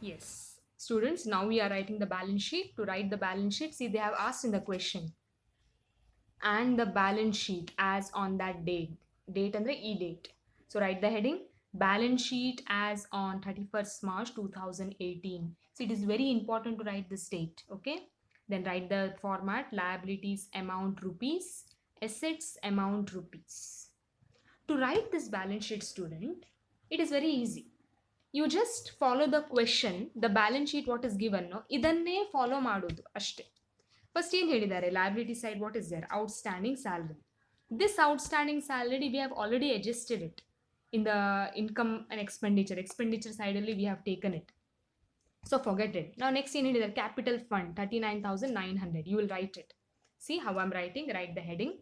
Yes. Students, now we are writing the balance sheet. To write the balance sheet, see, they have asked in the question, and the balance sheet as on that date and the e-date. So write the heading, balance sheet as on 31st March 2018. So it is very important to write this date. Okay, then write the format, liabilities amount rupees, assets amount rupees. To write this balance sheet, student, it is very easy. You just follow the question, the balance sheet what is given, no, ಇದನ್ನೇ follow ಮಾಡೋದು ಅಷ್ಟೇ. First ಏನು ಹೇಳಿದ್ದಾರೆ, liability side what is there, outstanding salary. This outstanding salary we have already adjusted it in the income and expenditure side only we have taken it, so forget it. Now next ಏನು ಹೇಳಿದ್ದಾರೆ, capital fund 39,900. You will write it. See how I'm writing, write the heading,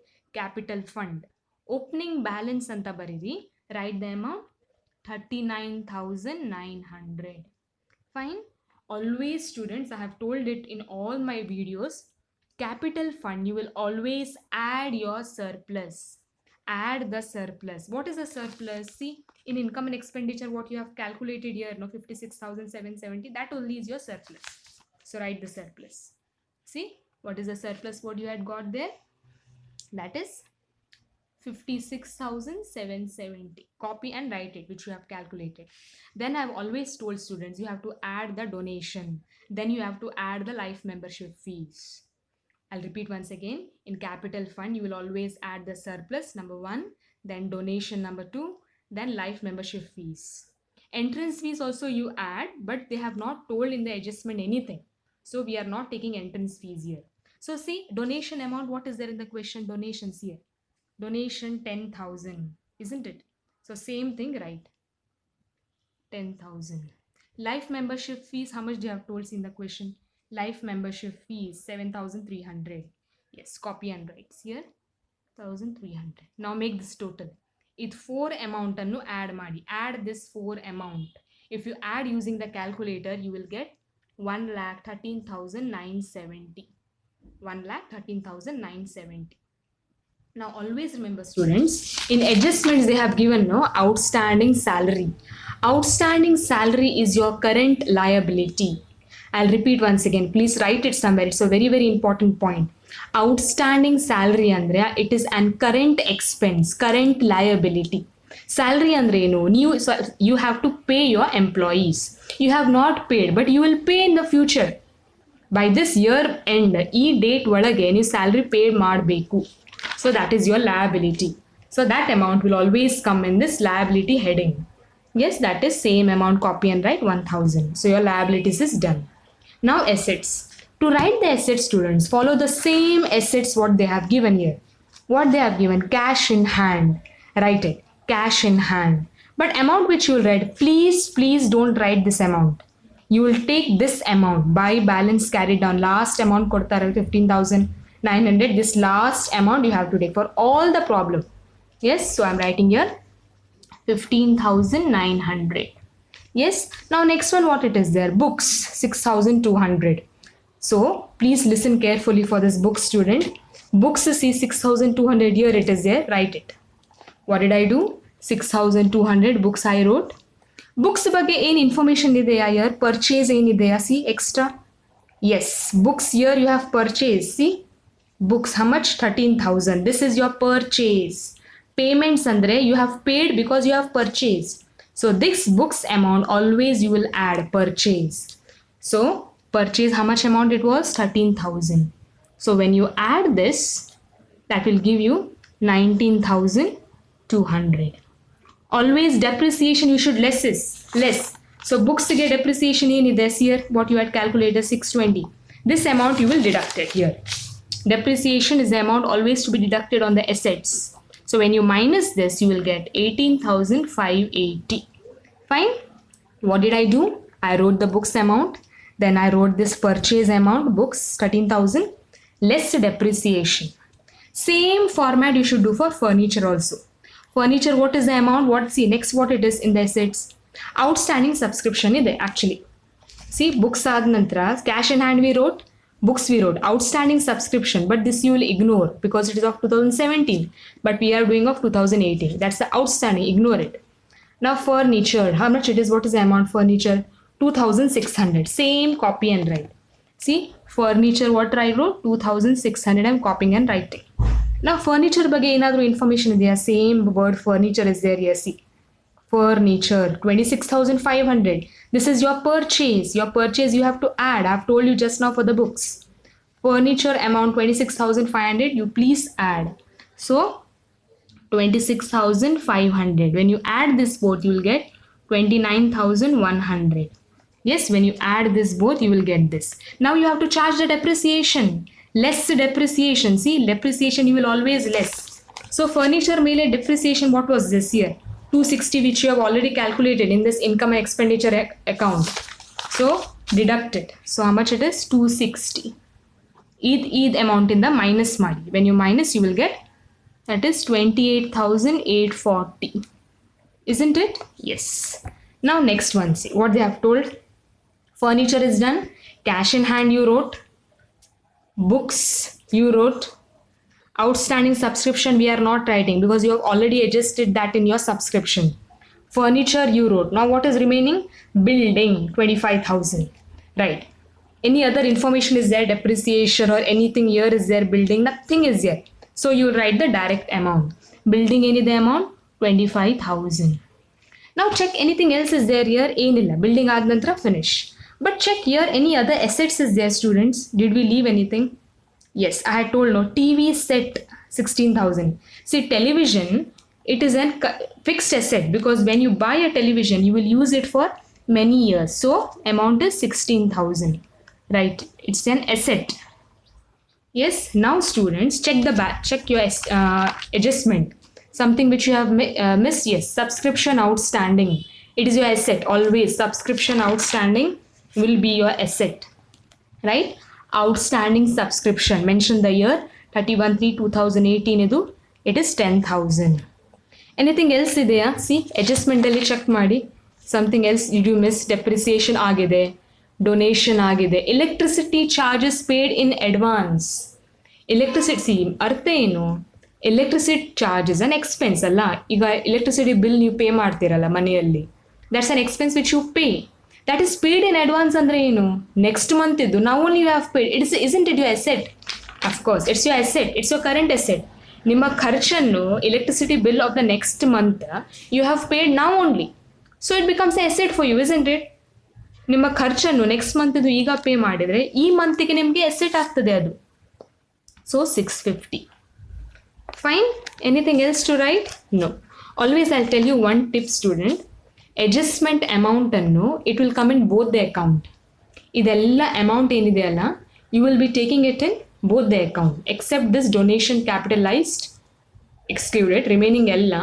capital fund, opening balance ಅಂತ ಬರೀರಿ, write the amount 39,900. Fine. Always, students, I have told it in all my videos, capital fund, you will always add your surplus. Add the surplus. What is the surplus? See, in income and expenditure, what you have calculated here, no, 56,770, that only is your surplus. So write the surplus. See, what is the surplus? What you had got there? That is 56,770. Copy and write it, which you have calculated. Then I've always told students, you have to add the donation. Then you have to add the life membership fees. I'll repeat once again. In capital fund, you will always add the surplus, number 1, then donation, number 2, then life membership fees. Entrance fees also you add, but they have not told in the adjustment anything. So we are not taking entrance fees here. So see, donation amount, what is there in the question? Donations here. Donation 10,000, isn't it? So same thing, right? 10,000. Life membership fees, how much they have told in the question? Life membership fees 7,300. Yes, copy and write here 1,300. Now make this total. It 4 amount annu add madi. Add this 4 amount. If you add using the calculator, you will get 1,13,970. 1,13,970. Now always remember, students, in adjustments they have given no outstanding salary. Outstanding salary is your current liability. I'll repeat once again. Please write it somewhere. It's a very, very important point. Outstanding salary andre it is an current expense, current liability. Salary andre no, you have to pay your employees. You have not paid, but you will pay in the future. By this year end, e date ಒಳಗೆ ನೀವು salary pay ಮಾಡಬೇಕು. So that is your liability. So that amount will always come in this liability heading. Yes, that is same amount, copy and write 1,000. So your liabilities is done. Now assets. To write the assets, students, follow the same assets what they have given here. What they have given, cash in hand. Write it, cash in hand. But amount which you will write, please don't write this amount. You will take this amount by balance carried down. Last amount ಕೊಡ್ತಾರೆ 15,900. This last amount you have to take for all the problem. Yes, so I'm writing here 15,900. Yes, now next one, what it is there, books 6,200. So please listen carefully for this book, student. Books, see 6,200 here it is there, write it. What did I do? 6,200 books I wrote. Books ಬಗ್ಗೆ ಏನು information ಇದೆಯಾ here? Purchase ಏನಿದೆಯಾ? See extra. Yes, books here you have purchase. See, books, how much? 13,000. This is your purchase. Payments andre you have paid because you have purchased. So this books amount always you will add purchase. So purchase, how much amount it was? 13,000. So when you add this, that will give you 19,200. Always depreciation you should less. So books to get depreciation in this year, what you had calculated 620. This amount you will deduct it here. Depreciation is the amount always to be deducted on the assets. So when you minus this, you will get 18,580. Fine. What did I do? I wrote the books amount. Then I wrote this purchase amount, books 13,000 less depreciation. Same format you should do for furniture also. Furniture, what is the amount? What, see next what it is in the assets? Outstanding subscription ಇದೆ actually. See, books ಆದ ನಂತರ cash in hand we wrote, books we wrote, outstanding subscription, but this you will ignore because it is of 2017, but we are doing of 2018. That's the outstanding, ignore it. Now furniture, how much it is? What is the amount? Furniture 2600. Same copy and write. See, furniture, what I wrote? 2600. I'm copying and writing. Now, furniture ಬಗ್ಗೆ ಏನಾದರೂ information ಇದೆಯಾ? Same word furniture is there here. See, furniture 26,500. This is your purchase. Your purchase you have to add. I've told you just now for the books. Furniture amount 26,500. You please add. So 26,500. When you add this both, you will get 29,100. Yes, when you add this both, you will get this. Now you have to charge the depreciation. Less depreciation. See, depreciation you will always less. So furniture mele depreciation, what was this year? 260, which you have already calculated in this income and expenditure account. So deduct it. So how much it is? 260. Eid amount in the minus madi. When you minus, you will get, that is 28,840. Isn't it? Yes. Now next one, see what they have told. Furniture is done. Cash in hand you wrote. Books you wrote. Outstanding subscription we are not writing because you have already adjusted that in your subscription. Furniture you wrote. Now what is remaining? Building 25,000. Right. Any other information is there? Depreciation or anything here is there? Building, nothing is there. So you write the direct amount. Building any the amount? 25,000. Now check anything else is there here? Enilla. Building aad nantra finish. But check here any other assets is there, students? Did we leave anything? Yes, I had told no. TV set 16,000. See, television, it is a fixed asset because when you buy a television, you will use it for many years. So amount is 16,000. Right? It's an asset. Yes. Now students, check the back. Check your adjustment. Something which you have missed. Yes, subscription outstanding. It is your asset. Always subscription outstanding will be your asset. Right? Outstanding subscription. Mention the year 31/3/2018 idu. It is 10,000. Anything else idea? See, adjustment alli check ಮಾಡಿ. Something else did you miss? Depreciation ಆಗಿದೆ. Donation ಆಗಿದೆ. Electricity charges paid in advance. Electricity ಅರ್ಥ ಏನು? Electricity charge is an expense ಅಲ್ಲ. ಈಗ electricity bill ನೀವು pay ಮಾಡ್ತೀರಲ್ಲ ಮನೆಯಲ್ಲಿ. That's an expense which you pay. That is paid in advance ಅಂದ್ರೆ ಏನು? Next month ಇದ್ದು. Now only you have paid. Isn't it your asset? Of course, it's your asset. It's your current asset. ನಿಮ್ಮ ಖರ್ಚನ್ನು electricity bill of the next month you have paid now only. So it becomes an asset for you, isn't it? ನಿಮ್ಮ ಖರ್ಚನ್ನು next month ಇದು ಈಗ pay ಮಾಡಿದ್ರೆ ಈ ಮಂತ್ಗೆ ನಿಮಗೆ asset ಆಗ್ತದೆ ಅದು. So 650. Fine. Anything else to write? No. Always I'll tell you one tip, student. Adjustment amount annu it will come in both the account. Idella amount enide alla you will be taking it in both the account except this donation capitalized excluded. Remaining ella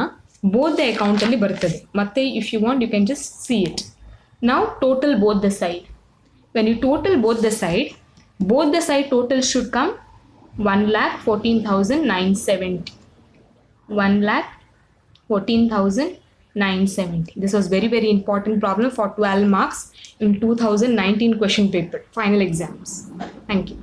both the account alli bartade. Matte if you want you can just see it. Now total both the side. When you total both the side total should come 1,14,970. 1,14,970. This was very, very important problem for 12 marks in 2019 question paper, final exams. Thank you.